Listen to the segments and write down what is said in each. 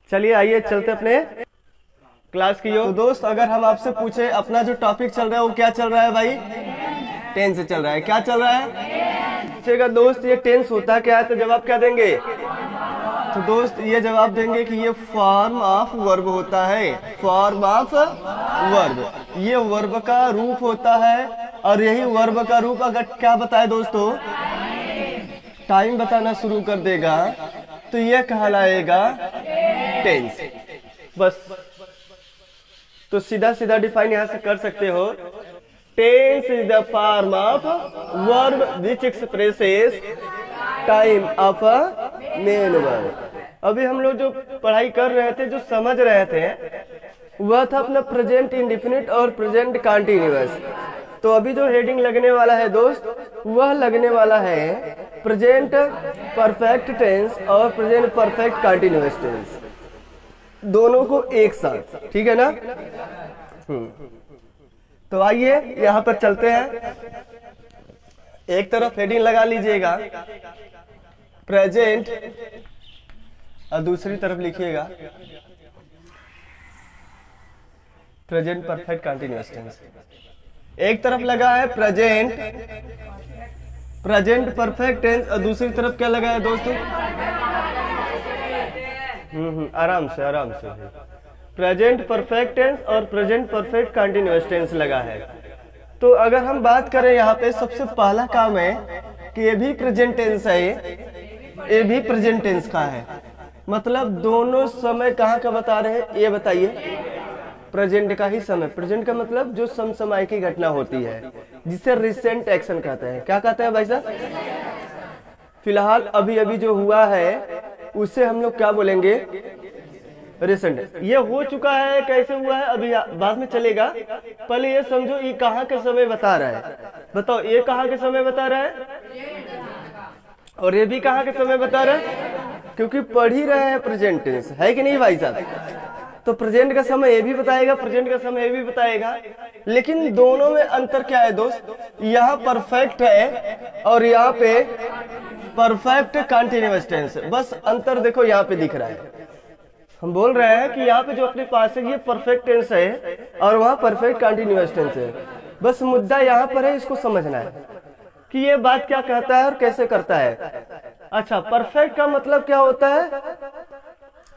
चलिए आइए चलते अपने क्लास की ओर। तो दोस्त अगर हम आपसे पूछे अपना जो टॉपिक चल रहा है वो क्या चल रहा है भाई? टेंस से चल रहा है। क्या चल रहा है? पूछेगा दोस्त ये टेंस होता क्या है, तो जवाब क्या देंगे? तो दोस्त ये जवाब देंगे कि ये फॉर्म ऑफ वर्ब होता है। फॉर्म ऑफ वर्ब, ये वर्ब का रूप होता है। और यही वर्ब का रूप अगर क्या बताए दोस्तों, टाइम बताना शुरू कर देगा तो ये कहलाएगा टेंस। बस तो सीधा सीधा डिफाइन यहां से कर सकते हो, tense is the form of verb which expresses time of a main verb. अभी हम लोग जो पढ़ाई कर रहे थे, जो समझ रहे थे, वह था अपना प्रेजेंट इंडेफिनिट और प्रेजेंट कंटीन्यूअस। तो अभी जो हेडिंग लगने वाला है दोस्त, वह लगने वाला है प्रेजेंट परफेक्ट टेंस और प्रेजेंट परफेक्ट कंटीन्यूअस टेंस, दोनों को एक साथ। ठीक है ना? तो आइए यहां पर चलते हैं। एक तरफ हेडिंग लगा लीजिएगा प्रेजेंट और दूसरी तरफ लिखिएगा प्रेजेंट परफेक्ट कंटीन्यूअस टेंस। एक तरफ लगा है प्रेजेंट परफेक्ट टेंस और दूसरी तरफ क्या लगा है दोस्तों? आराम से प्रेजेंट परफेक्ट टेंस और प्रेजेंट परफेक्ट कंटीन्यूअस टेंस लगा है। तो अगर हम बात करें यहाँ पे, सबसे पहला काम है कि ये भी प्रेजेंट टेंस है, ये भी प्रेजेंट टेंस का है। मतलब दोनों समय कहाँ का बता रहे हैं ये बताइए? प्रेजेंट का ही समय। प्रेजेंट का मतलब जो समसमय की घटना होती है, जिसे रिसेंट एक्शन कहते हैं। क्या कहते हैं भाई साहब? फिलहाल अभी अभी जो हुआ है उससे हम लोग क्या बोलेंगे? रिसेंट। ये हो चुका है, कैसे हुआ है अभी बाद में चलेगा, पहले ये समझो ये कहाँ के समय बता रहा है। बताओ ये कहाँ के समय बता रहा है और ये भी कहाँ के समय बता रहा है? क्योंकि पढ़ ही रहे हैं प्रेजेंट टेंस, है कि नहीं भाई साहब? तो प्रेजेंट का समय ये भी बताएगा, प्रेजेंट का समय ये भी बताएगा। लेकिन दोनों में अंतर क्या है दोस्त? यहाँ परफेक्ट है और यहाँ पे परफेक्ट कंटीन्यूअस टेंस है। बस अंतर देखो यहाँ पे दिख रहा है। हम बोल रहे हैं कि यहाँ पे जो अपने पास है ये परफेक्ट टेंस है और वहाँ परफेक्ट कंटीन्यूअस टेंस है। बस मुद्दा यहाँ पर है, इसको समझना है कि ये बात क्या कहता है और कैसे करता है। अच्छा, परफेक्ट का मतलब क्या होता है?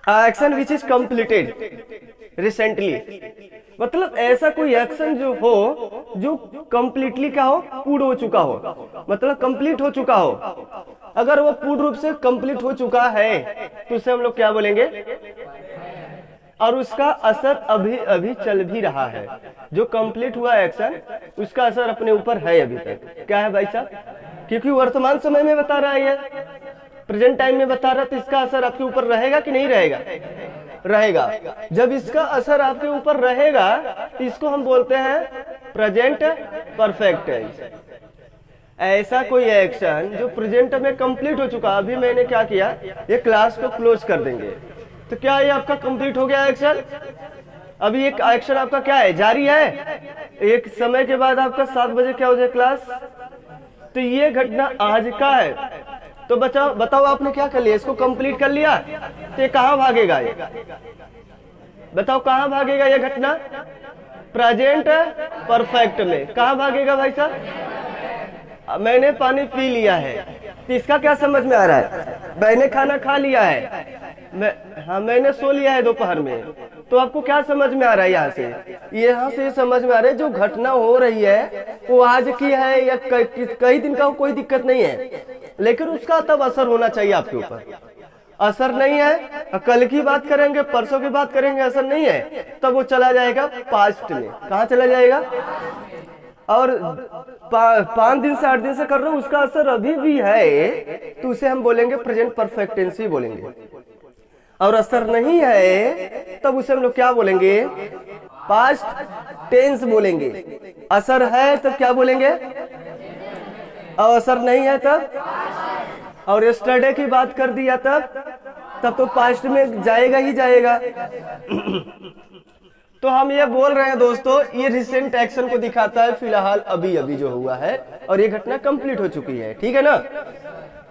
Action which is completed recently. मतलब ऐसा कोई एक्शन जो हो जो कंप्लीटली क्या हो? पूर्ण हो चुका हो, मतलब कंप्लीट हो चुका हो। अगर वो पूर्ण रूप से कंप्लीट हो चुका है तो उसे हम लोग क्या बोलेंगे? और उसका असर अभी अभी चल भी रहा है। जो कंप्लीट हुआ एक्शन उसका असर अपने ऊपर है अभी तक। क्या है भाई साहब? क्योंकि वर्तमान समय में बता रहा है, ये प्रेजेंट टाइम में बता रहा है, तो इसका असर आपके ऊपर रहेगा कि नहीं रहेगा? रहेगा। जब इसका असर आपके ऊपर रहेगा तो इसको हम बोलते हैं प्रेजेंट परफेक्ट टेंस। ऐसा कोई एक्शन जो प्रेजेंट में कंप्लीट हो चुका। अभी मैंने क्या किया, ये क्लास को क्लोज कर देंगे तो क्या ये आपका कंप्लीट हो गया एक्शन? अभी एक एक्शन आपका क्या है? जारी है। एक समय के बाद आपका 7 बजे क्या हो जाए क्लास? तो ये घटना आज का है। तो बताओ आपने क्या कर लिया? इसको कंप्लीट कर लिया तो ये कहाँ भागेगा? ये बताओ कहाँ भागेगा ये घटना? प्रेजेंट परफेक्ट में। कहाँ भागेगा भाई साहब? मैंने पानी पी लिया है, तो इसका क्या समझ में आ रहा है? मैंने खाना खा लिया है, मैंने सो लिया है दोपहर में। तो आपको क्या समझ में आ रहा है? यहाँ से समझ में आ रहा है जो घटना हो रही है वो आज की है या कई दिन का हो, कोई दिक्कत नहीं है, लेकिन उसका तब असर होना चाहिए आपके ऊपर। असर नहीं है, कल की बात करेंगे, परसों की बात करेंगे, असर नहीं है, तब वो चला जाएगा पास्ट में। कहाँ चला जाएगा? और 5 दिन से 8 दिन से कर रहे हो, उसका असर अभी भी है, तो उसे हम बोलेंगे प्रेजेंट परफेक्ट टेंस ही बोलेंगे। और असर नहीं है तब उसे हम लोग क्या बोलेंगे? पास्ट टेंस बोलेंगे। असर है तब क्या बोलेंगे? और असर नहीं है तब? और यस्टरडे की बात कर दिया तब तो पास्ट में जाएगा ही जाएगा। तो हम ये बोल रहे हैं दोस्तों, ये रिसेंट एक्शन को दिखाता है, फिलहाल अभी अभी जो हुआ है, और ये घटना कंप्लीट हो चुकी है। ठीक है ना?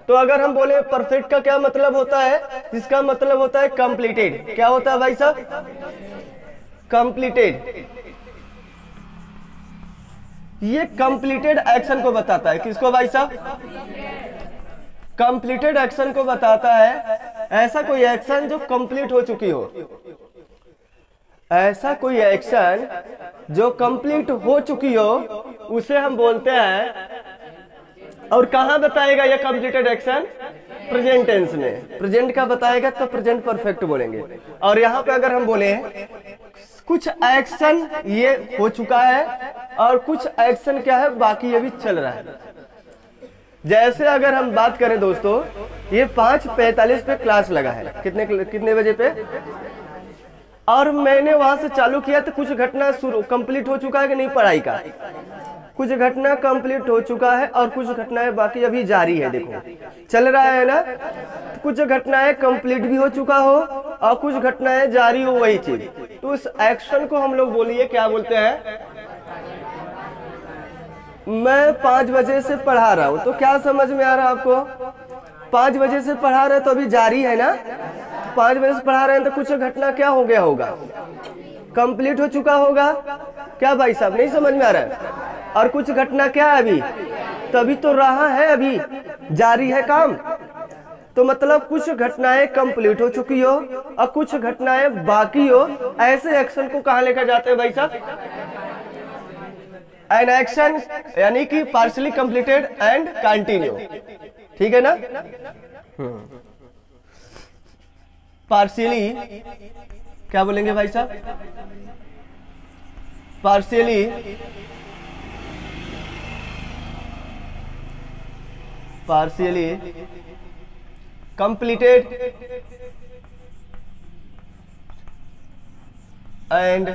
तो अगर हम बोले परफेक्ट का क्या मतलब होता है, इसका मतलब होता है कंप्लीटेड। क्या होता है भाई साहब? कंप्लीटेड। ये कंप्लीटेड एक्शन को बताता है। किसको भाई साहब? कंप्लीटेड एक्शन को बताता है। ऐसा कोई एक्शन जो कंप्लीट हो चुकी हो, ऐसा कोई एक्शन जो कंप्लीट हो चुकी हो उसे हम बोलते हैं। और कहां बताएगा ये कंप्लीटेड एक्शन? प्रेजेंट टेंस में। प्रेजेंट का बताएगा तो प्रेजेंट परफेक्ट बोलेंगे। और यहाँ पे अगर हम बोले कुछ एक्शन ये हो चुका है और कुछ एक्शन क्या है बाकी ये भी चल रहा है। जैसे अगर हम बात करें दोस्तों, ये 5:45 पे क्लास लगा है। कितने बजे पे? और मैंने वहां से चालू किया तो कुछ घटना शुरू कंप्लीट हो चुका है कि नहीं पढ़ाई का? कुछ घटना कंप्लीट हो चुका है और कुछ घटनाएं बाकी अभी जारी है। देखो चल रहा है ना। तो कुछ घटनाएं कंप्लीट भी हो चुका हो और कुछ घटनाएं जारी हो, वही चीज। तो उस एक्शन को हम लोग बोलिए क्या बोलते हैं? मैं 5 बजे से पढ़ा रहा हूं, तो क्या समझ में आ रहा है आपको? 5 बजे से पढ़ा रहे तो अभी जारी है ना। 5 बजे से पढ़ा रहे हैं तो कुछ घटना क्या हो गया होगा? कंप्लीट हो चुका होगा। क्या भाई साहब नहीं समझ में आ रहा है? और कुछ घटना क्या है अभी? तभी तो रहा है, अभी जारी है काम। तो मतलब कुछ घटनाएं कंप्लीट हो चुकी हो और कुछ घटनाएं बाकी हो, ऐसे एक्शन को कहां लेकर जाते हैं भाई साहब? एन एक्शन, यानी कि पार्शियली कंप्लीटेड एंड कंटिन्यू। ठीक है ना? पार्शियली क्या बोलेंगे भाई साहब? Partially completed and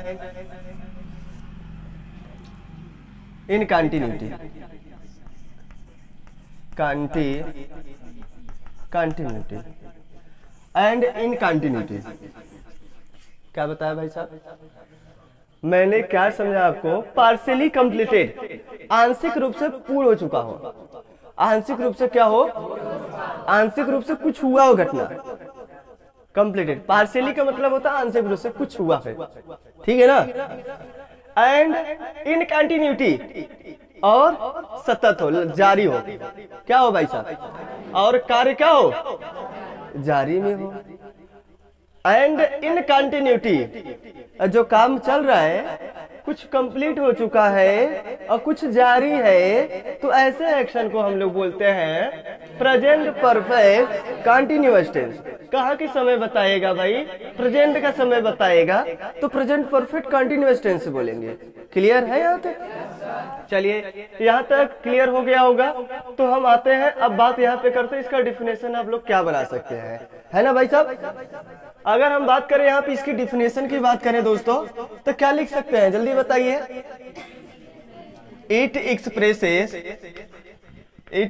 in continuity. Continuity and in continuity. क्या बताया भाई साहब? मैंने क्या समझा आपको? पार्शियली कंप्लीटेड, आंशिक रूप से पूर्ण हो चुका हो। आंशिक रूप से क्या हो? आंशिक रूप से कुछ हुआ हो घटना। कंप्लीटेड। पार्शियली का मतलब होता है आंशिक रूप से कुछ हुआ है। ठीक है ना? एंड इन कंटिन्यूटी, और सतत हो, जारी हो। क्या हो भाई साहब? और कार्य क्या हो? जारी में हो। एंड इन कंटिन्यूटी, जो काम चल रहा है कुछ कंप्लीट हो चुका है और कुछ जारी है, तो ऐसे एक्शन को हम लोग बोलते हैं प्रेजेंट परफेक्ट कंटिन्यूअस टेंस। कहाँ की समय बताएगा भाई? प्रेजेंट का समय बताएगा, तो प्रेजेंट परफेक्ट कंटिन्यूअस टेंस बोलेंगे। क्लियर है यहाँ तक? चलिए यहाँ तक क्लियर हो गया होगा। तो हम आते हैं, अब बात यहाँ पे करते हैं इसका डिफिनेशन आप लोग क्या बना सकते हैं, है ना भाई साहब? अगर हम बात करें यहाँ पे इसकी डिफिनेशन की बात करें दोस्तों, तो क्या लिख सकते हैं जल्दी बताइए? It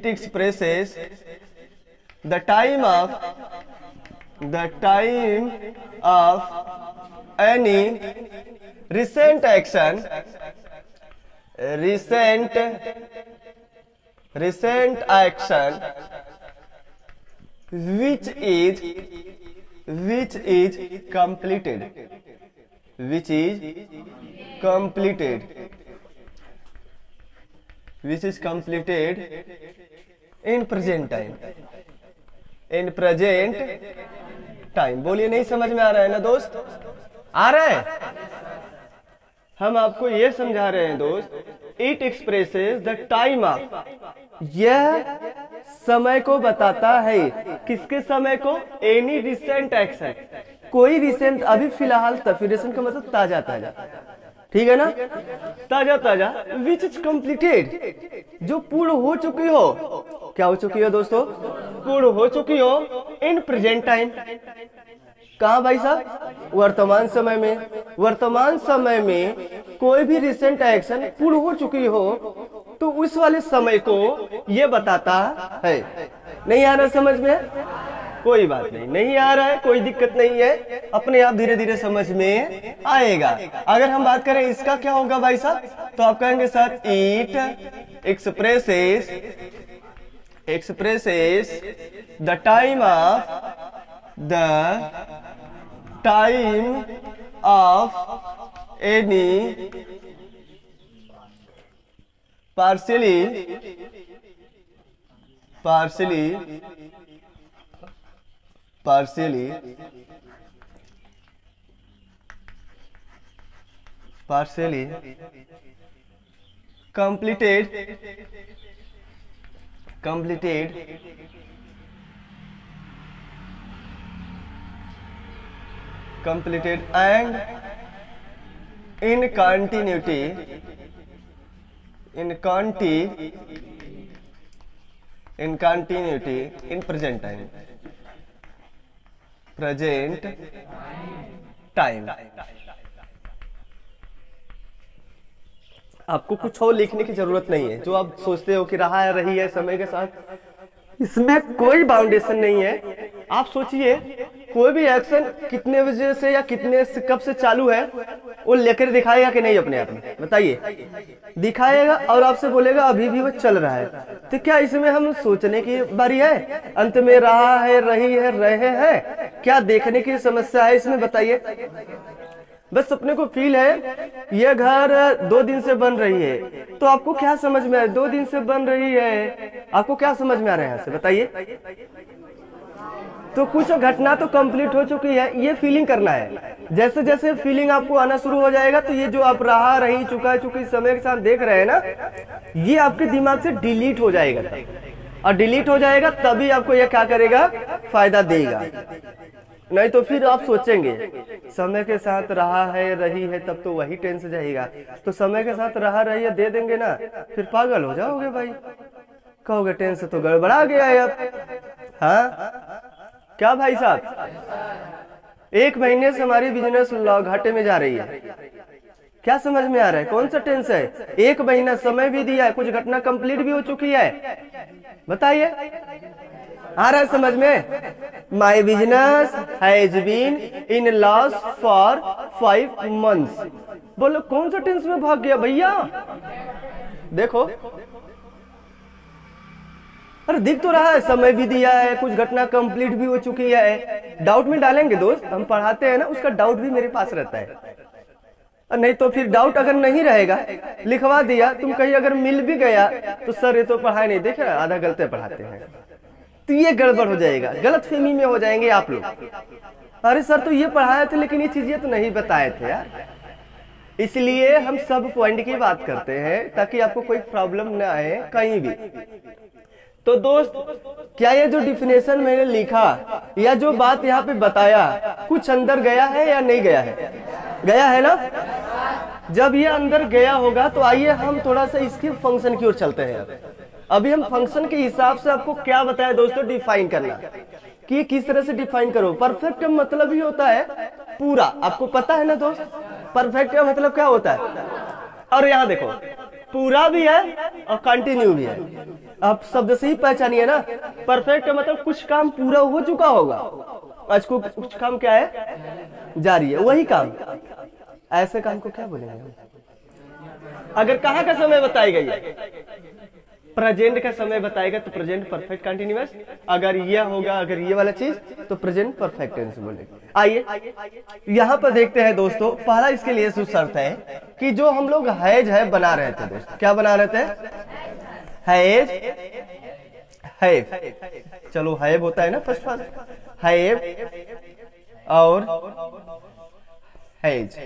expresses the time of any recent action which is completed in present time। बोलिए नहीं समझ में आ रहा है ना दोस्त? आ रहा है? हम आपको ये समझा रहे हैं दोस्त, it expresses the time of, यह समय को बताता है। किसके समय को? एनी रिसेंट एक्शन, कोई रिसेंट, अभी फिलहाल। रिसेंट का मतलब ताजा ताजा। ठीक है ना? ताजा ताजा। विच इज कंप्लीटेड, जो पूर्ण हो चुकी हो। क्या हो चुकी हो दोस्तों? पूर्ण हो चुकी हो इन प्रेजेंट टाइम। कहा भाई साहब? वर्तमान समय में। वर्तमान समय में कोई भी रिसेंट एक्शन पूर्ण हो चुकी हो तो उस वाले समय को ये बताता है। नहीं आ रहा समझ में? कोई बात नहीं, नहीं आ रहा है कोई दिक्कत नहीं है, अपने आप धीरे धीरे समझ में आएगा। अगर हम बात करें इसका क्या होगा भाई साहब, तो आप कहेंगे sir it expresses expresses the time of any partially completed and in continuity in present time। आपको कुछ और लिखने की जरूरत नहीं है। जो आप सोचते हो कि रहा है रही है समय के साथ, इसमें कोई बाउंडेशन नहीं है। आप सोचिए कोई भी एक्शन कितने बजे से या कितने से कब से चालू है वो लेकर दिखाएगा कि नहीं अपने आप में, बताइए। दिखाएगा और आपसे बोलेगा अभी भी वो चल रहा है। तो क्या इसमें हम सोचने की बारी है? अंत में रहा है, रही है, रहे हैं, क्या देखने की समस्या है इसमें, बताइए। बस अपने को फील है ये घर 2 दिन से बन रही है, तो आपको क्या समझ में आया? 2 दिन से बन रही है, आपको क्या समझ में आ रहा है यहाँ से, बताइए। तो कुछ घटना तो कंप्लीट हो चुकी है, ये फीलिंग करना है। जैसे जैसे फीलिंग आपको आना शुरू हो जाएगा तो ये जो आप रहा, रही, चुका, चुकी समय के साथ देख रहे हैं ना, ये आपके दिमाग से डिलीट हो जाएगा। और डिलीट हो जाएगा तभी आपको ये क्या करेगा, फायदा देगा। नहीं तो फिर आप सोचेंगे समय के साथ रहा है, रही है, तब तो वही टेंस जाएगा। तो समय के साथ रहा, रही है दे देंगे ना, फिर पागल हो जाओगे भाई। कहोगे टेंस तो गड़बड़ा गया है अब। हाँ क्या भाई साहब, 1 महीने से हमारी बिजनेस घाटे में जा रही है। क्या समझ में आ रहा है? कौन सा टेंस है? 1 महीना समय भी दिया है, कुछ घटना कंप्लीट भी हो चुकी है, बताइए। आ रहा है समझ में? My business has been in loss for 5 months। बोलो कौन सा टेंस में भाग गया भैया? देखो अरे दिख तो रहा है, समय भी दिया है, कुछ घटना कंप्लीट भी हो चुकी है। डाउट में डालेंगे दोस्त, हम पढ़ाते हैं ना, उसका डाउट भी मेरे पास रहता है। नहीं तो फिर डाउट अगर नहीं रहेगा, लिखवा दिया, तुम कहीं अगर मिल भी गया तो सर ये तो पढ़ाई नहीं, देखे आधा गलत पढ़ाते हैं, तो ये गड़बड़ हो जाएगा, गलत फहमी में हो जाएंगे आप लोग। अरे सर तो ये पढ़ाए थे लेकिन ये चीजें तो नहीं बताए थे यार। इसलिए हम सब पॉइंट की बात करते हैं ताकि आपको कोई प्रॉब्लम ना आए कहीं भी। तो दोस्त क्या ये जो डिफिनेशन मैंने लिखा या जो बात यहाँ पे बताया कुछ अंदर गया है या नहीं गया है? गया है ना? जब ये अंदर गया होगा तो आइए हम थोड़ा सा इसके फंक्शन की ओर चलते हैं। अभी हम फंक्शन के हिसाब से आपको क्या बताया दोस्तों, डिफाइन करना कि किस तरह से डिफाइन करो। परफेक्ट का मतलब ही होता है पूरा, आपको पता है ना दोस्त, परफेक्ट का मतलब क्या होता है। और यहाँ देखो पूरा भी है और कंटिन्यू भी है, आप शब्द से ही पहचानिए ना। परफेक्ट का मतलब कुछ काम पूरा हो चुका होगा, आज को कुछ काम क्या है, जारी है, वही काम। ऐसे काम को क्या बोलेंगे? अगर कहाँ का समय बताएगा, ये प्रेजेंट का समय बताएगा तो प्रेजेंट परफेक्ट कंटिन्यूअस। अगर ये होगा, अगर ये वाला चीज तो प्रेजेंट परफेक्ट टेंस बोलेंगे। आइए यहाँ पर देखते हैं दोस्तों, पहला इसके लिए शर्त है कि जो हम लोग हैज है बना रहे थे दोस्त, क्या बना रहे थे? Has, have. चलो हैव होता है ना फर्स्ट वाला, हैव और हैज,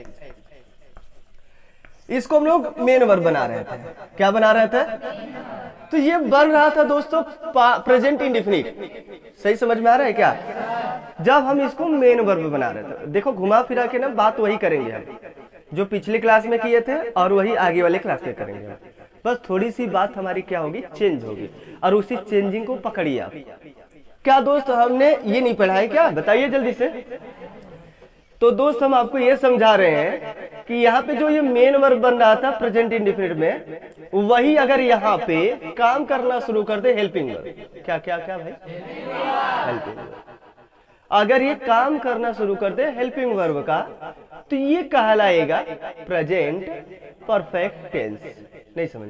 इसको हम लोग मेन वर्ब बना रहे थे। क्या बना रहे थे? तो ये बन रहा था दोस्तों प्रेजेंट इंडेफिनिट। सही समझ में आ रहा है क्या? जब हम इसको मेन वर्ब बना रहे थे, देखो घुमा फिरा के ना बात वही करेंगे हम जो पिछली क्लास में किए थे और वही आगे वाले क्लास में करेंगे। बस थोड़ी सी बात हमारी क्या होगी, चेंज होगी, और उसी चेंजिंग को पकड़िए आप। क्या दोस्त हमने ये नहीं पढ़ा है क्या? बताइए जल्दी से। तो दोस्त हम आपको ये समझा रहे हैं कि यहाँ पे जो ये मेन वर्ब बन रहा था प्रेजेंट इंडेफिनिट में, वही अगर यहाँ पे काम करना शुरू कर दे हेल्पिंग वर्ब। क्या क्या क्या भाई? Helping verb. अगर ये काम करना शुरू कर दे हेल्पिंग वर्ब का तो ये कहलाएगा प्रेजेंट परफेक्ट टेंस। नहीं समझ?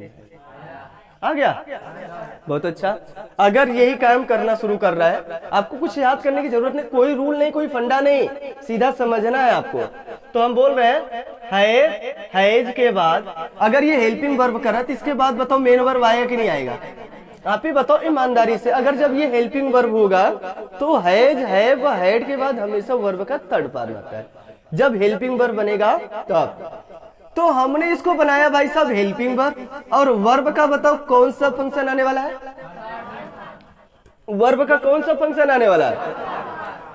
आ गया? बहुत अच्छा। अगर यही काम करना शुरू कर रहा है, आपको कुछ याद करने की जरूरत नहीं, कोई रूल नहीं, कोई फंडा नहीं, सीधा समझना है आपको। तो हम बोल रहे हैं हैज के बाद अगर ये हेल्पिंग वर्ब करा तो इसके बाद बताओ मेन वर्ब आएगा कि नहीं आएगा? आप ही बताओ ईमानदारी से। अगर जब ये हेल्पिंग वर्ब होगा तो हैज, हैव, हैड के बाद हमेशा वर्ब का थर्ड फॉर्म आता है। जब हेल्पिंग वर्ब बनेगा तब तो हमने इसको बनाया भाई साहब हेल्पिंग वर्ब। और वर्ब का बताओ कौन सा फंक्शन आने वाला है? वर्ब का कौन सा फंक्शन आने वाला है?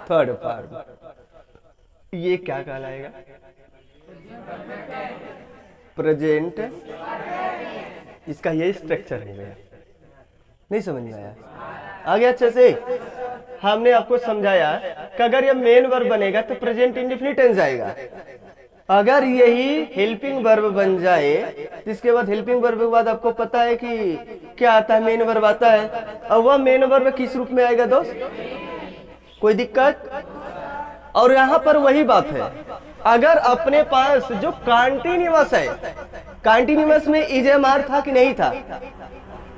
Third form. ये क्या कहलाएगा? प्रेजेंट। इसका ये स्ट्रक्चर है भैया, नहीं समझ में आया? आगे अच्छे से हमने आपको समझाया कि अगर ये मेन वर्ब बनेगा तो प्रेजेंट इंडेफिनिट टेंस आएगा। अगर यही हेल्पिंग वर्ब बन जाए तो इसके बाद हेल्पिंग वर्ब के बाद आपको पता है कि क्या आता है? मेन वर्ब आता है। और वह मेन वर्ब किस रूप में आएगा दोस्त? कोई दिक्कत? और यहाँ पर वही बात है, अगर अपने पास जो कॉन्टिन्यूअस है, कॉन्टिन्यूअस में इजेमार था कि नहीं था?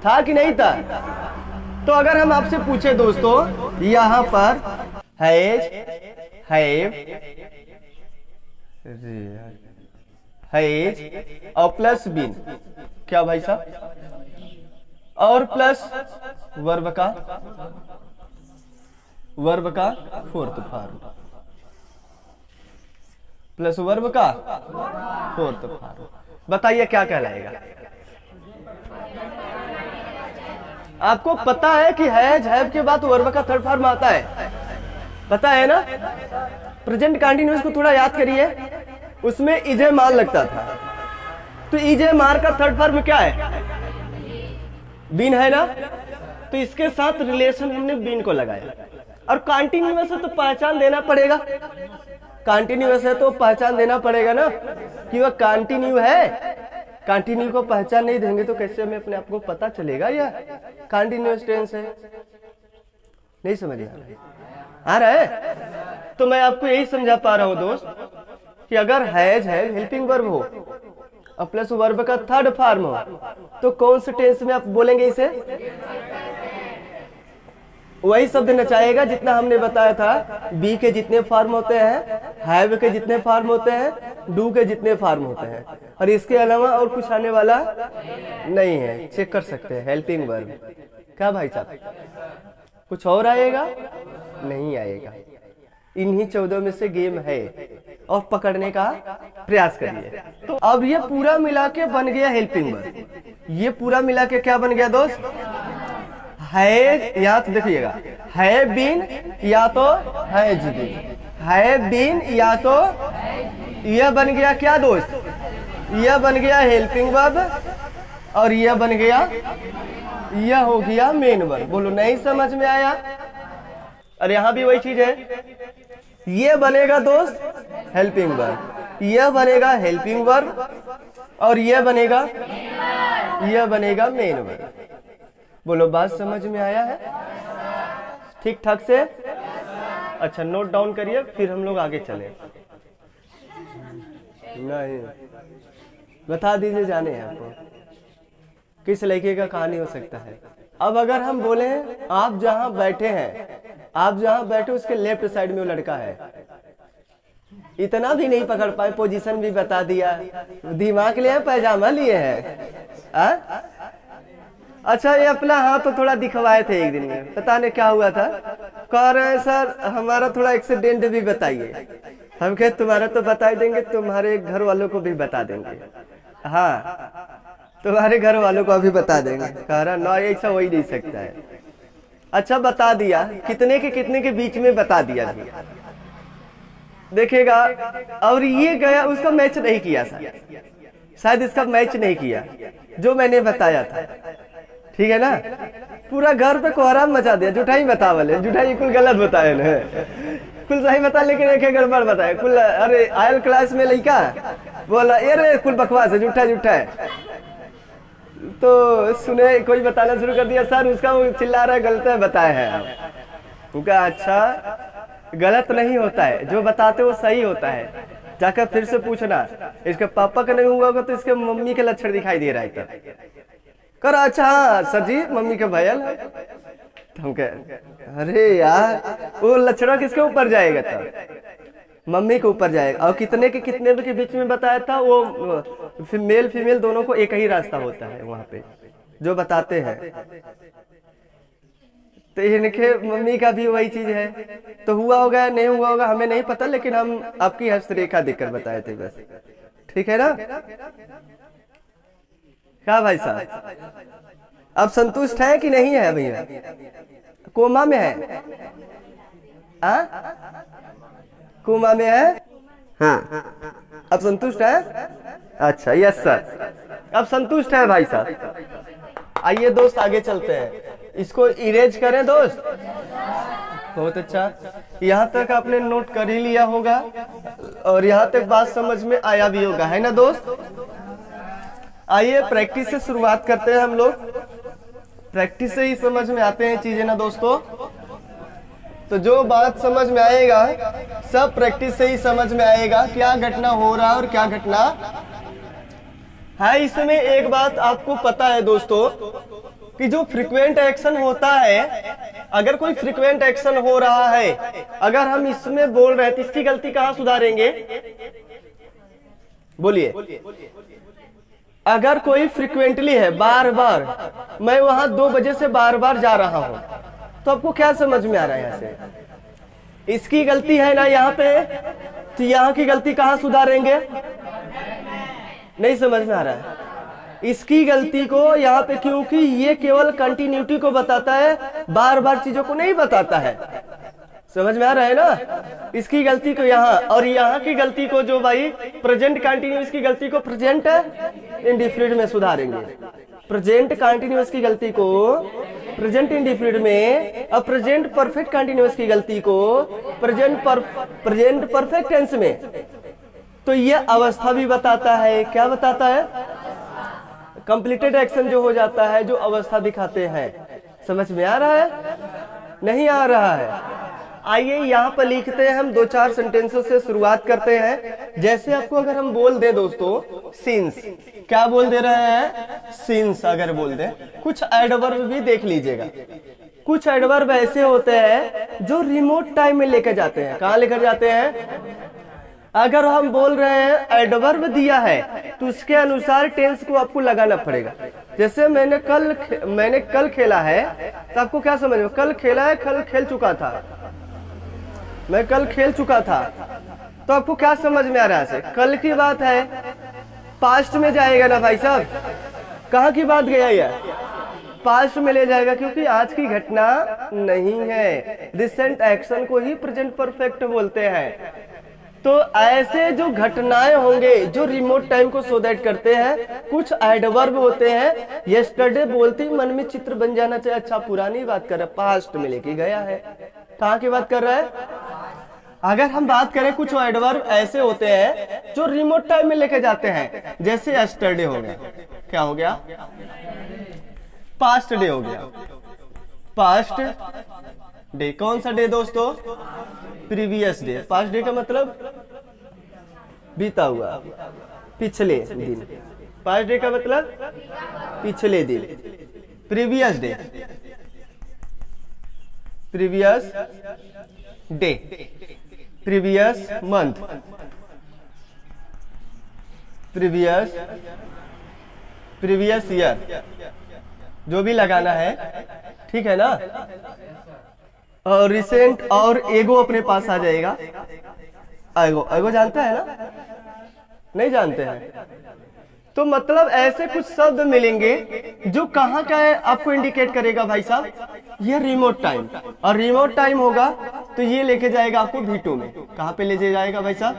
था कि नहीं था? तो अगर हम आपसे पूछे दोस्तों यहाँ पर हैज, हैव, हैज और प्लस बीन, क्या भाई साहब? और प्लस वर्ब का फोर्थ फॉर्म, प्लस वर्ब का फोर्थ फॉर्म। बताइए क्या कहलाएगा? आपको पता है कि हैज, हैव के बाद वर्ब का थर्ड फॉर्म आता है, पता है ना? प्रेजेंट कंटीन्यूअस को थोड़ा याद करिए, उसमें इजे मार लगता था। तो इजे मार का थर्ड फॉर्म क्या है? बीन है ना? तो इसके साथ रिलेशन हमने बीन को लगाया। और कंटीन्यूअस है तो पहचान देना पड़ेगा, कंटीन्यूअस है तो पहचान देना पड़ेगा ना कि वह कंटिन्यू है। कंटिन्यू को पहचान नहीं देंगे तो कैसे हमें अपने आप को पता चलेगा यह कंटिन्यूअस टेंस है? नहीं समझ आ रहा है? तो मैं आपको यही समझा पा रहा हूं दोस्त कि अगर हैज, हैव हेल्पिंग वर्ब हो और प्लस वर्ब का थर्ड फॉर्म हो तो कौन से टेंस में आप बोलेंगे इसे? वही शब्द नचाएगा जितना हमने बताया था। बी के जितने फॉर्म होते हैं, हैव के जितने फॉर्म होते हैं, डू के जितने फॉर्म होते हैं, और इसके अलावा और कुछ आने वाला नहीं है। चेक कर सकते हैं हेल्पिंग वर्ब। क्या भाई साहब कुछ और आएगा? नहीं आएगा। इन्हीं 14 में से गेम है और पकड़ने का प्रयास करिए। तो अब ये पूरा मिला के बन गया हेल्पिंग वर्ब। ये पूरा मिला के क्या बन गया दोस्त? है, या तो देखिएगा है बीन या तो हैज बीन, है बीन या तो यह बन गया क्या दोस्त? यह बन गया हेल्पिंग वर्ब और यह बन गया, यह हो गया मेन वर्ब। बोलो नहीं समझ में आया? और यहाँ भी वही चीज है, ये बनेगा दोस्त हेल्पिंग वर्ब, यह बनेगा हेल्पिंग वर्ब और यह बनेगा मेन वर्ब। बोलो बात समझ में आया है ठीक ठाक से? अच्छा नोट डाउन करिए फिर हम लोग आगे चले। नहीं बता दीजिए जाने हैं आपको किस लड़के का कहानी हो सकता है। अब अगर हम बोले आप जहां बैठे हैं, आप जहां बैठे उसके लेफ्ट साइड में वो लड़का है, इतना भी नहीं पकड़ पाए, पोजीशन भी बता दिया, दिमाग लिए पैजामा लिए हैं। अच्छा ये अपना हाथ तो थोड़ा दिखवाए थे एक दिन में, पता नहीं क्या हुआ था। कह रहे हैं सर हमारा थोड़ा एक्सीडेंट भी बताइए। हम कहे तुम्हारा तो बता देंगे, तुम्हारे घर वालों को भी बता देंगे। हाँ तुम्हारे घर वालों को अभी बता देंगे। कह रहा ना ऐसा हो ही नहीं सकता है। अच्छा बता दिया, कितने के बीच में बता दिया देखिएगा। और ये गया उसका मैच नहीं किया शायद इसका मैच नहीं किया जो मैंने बताया था, ठीक है ना। पूरा घर पे कोहराम मचा दिया, झूठाई बता वाले, झूठाई कुल गलत बताए ना, कुल सही बता लेकिन एक गड़बड़ बताए कुल। अरे आयल क्लास में लड़का बोला अरे कुल बकवास है, झूठा है। तो सुने कोई बताना शुरू कर दिया, सर उसका वो चिल्ला रहा है गलत है बताए हैं आप। उनका अच्छा गलत नहीं होता है, जो बताते वो सही होता है। जाकर फिर से पूछना इसके पापा का नहीं हुआ होगा तो इसके मम्मी के लक्षण दिखाई दे रहा है। करो अच्छा हाँ सर जी मम्मी का भैया तो हम कह अरे यार वो लक्षणा किसके ऊपर जाएगा तब? मम्मी के ऊपर जाएगा। और कितने के बीच में बताया था वो मेल फीमेल दोनों को एक ही रास्ता होता है वहां पे जो बताते हैं। तो इनके मम्मी का भी वही चीज है। तो हुआ होगा नहीं हुआ होगा हमें नहीं पता, लेकिन हम आपकी हस्तरेखा देखकर बताए थे बस। ठीक है ना? क्या भाई साहब अब संतुष्ट है कि नहीं है भैया? कोमा में है? कोमा में है? हाँ अब संतुष्ट है? अच्छा यस सर अब संतुष्ट है भाई साहब। आइए दोस्त आगे चलते हैं, इसको इरेज करें दोस्त। बहुत अच्छा, यहाँ तक आपने नोट कर ही लिया होगा और यहाँ तक बात समझ में आया भी होगा, है ना दोस्त? आइए प्रैक्टिस से शुरुआत करते हैं हम लोग। प्रैक्टिस से ही समझ में आते हैं चीजें ना दोस्तों। तो जो बात समझ में आएगा सब प्रैक्टिस से ही समझ में आएगा क्या घटना हो रहा है और क्या घटना है। इसमें एक बात आपको पता है दोस्तों कि जो फ्रीक्वेंट एक्शन होता है, अगर कोई फ्रीक्वेंट एक्शन हो रहा है, अगर हम इसमें बोल रहे हैं तो इसकी गलती कहाँ सुधारेंगे? बोलिए। अगर कोई फ्रीक्वेंटली है, बार बार मैं वहां 2 बजे से बार बार जा रहा हूं, तो आपको क्या समझ में आ रहा है? यहाँ से इसकी गलती है ना यहाँ पे, तो यहाँ की गलती कहाँ सुधारेंगे? नहीं समझ में आ रहा है इसकी गलती को यहाँ पे, क्योंकि ये केवल कंटिन्यूटी को बताता है, बार बार चीजों को नहीं बताता है। समझ में आ रहा है ना? इसकी गलती को यहाँ, और यहाँ की गलती को जो भाई प्रेजेंट कंटिन्यूस की गलती को प्रेजेंट इंडेफिनिट में सुधारेंगे। प्रेजेंट कंटिन्यूस की गलती को प्रेजेंट इंडेफिनिट में, और प्रेजेंट परफेक्ट कंटिन्यूस की गलती को प्रेजेंट परफेक्ट टेंस में। तो ये अवस्था भी बताता है। क्या बताता है? कंप्लीटेड एक्शन जो हो जाता है, जो अवस्था दिखाते हैं। समझ में आ रहा है? नहीं आ रहा है? आइए यहाँ पर लिखते हैं हम 2-4 सेंटेंसों से शुरुआत करते हैं। जैसे आपको अगर हम बोल दे दोस्तों सिंस, क्या बोल दे रहे हैं? सिंस अगर बोल दे, कुछ एडवर्ब भी देख लीजिएगा। कुछ एडवर्ब ऐसे होते हैं जो रिमोट टाइम में लेकर जाते हैं। कहाँ लेकर जाते हैं? अगर हम बोल रहे हैं एडवर्ब दिया है तो उसके अनुसार टेंस को आपको लगाना पड़ेगा। जैसे मैंने कल खेला है, तो आपको क्या समझ में? कल खेला है, कल खेल चुका था, मैं कल खेल चुका था। तो आपको क्या समझ में आ रहा है? कल की बात है, पास्ट में जाएगा ना भाई साहब? कहाँ की बात गया ये? पास्ट में ले जाएगा, क्योंकि आज की घटना नहीं है। रिसेंट एक्शन को ही प्रेजेंट परफेक्ट बोलते हैं। तो ऐसे जो घटनाएं होंगे जो रिमोट टाइम को सो दैट करते हैं, कुछ एडवर्ब होते हैं। यस्टरडे बोलते ही मन में चित्र बन जाना चाहिए, अच्छा पुरानी बात कर रहा है, पास्ट में लेके गया है। कहाँ की बात कर रहा है? अगर हम बात करें, कुछ एडवर्ब ऐसे होते हैं जो रिमोट टाइम में लेके जाते हैं। जैसे यस्टरडे हो गया, क्या हो गया? पास्ट डे हो गया। पास्ट डे कौन सा डे दोस्तों? Previous day. पास्ट डे का मतलब बीता हुआ, पिछले दिन। पास्ट डे का मतलब पिछले दिन। Previous day, previous day, previous month, previous year, जो भी लगाना है। ठीक है ना? और रिसेंट और एगो अपने पास आ जाएगा। एगो जानता है ना? नहीं जानते हैं? तो मतलब ऐसे कुछ शब्द मिलेंगे जो कहाँ का है आपको इंडिकेट करेगा भाई साहब, ये रिमोट टाइम। और रिमोट टाइम होगा तो ये लेके जाएगा आपको V2 में। कहाँ पे ले जाएगा भाई साहब?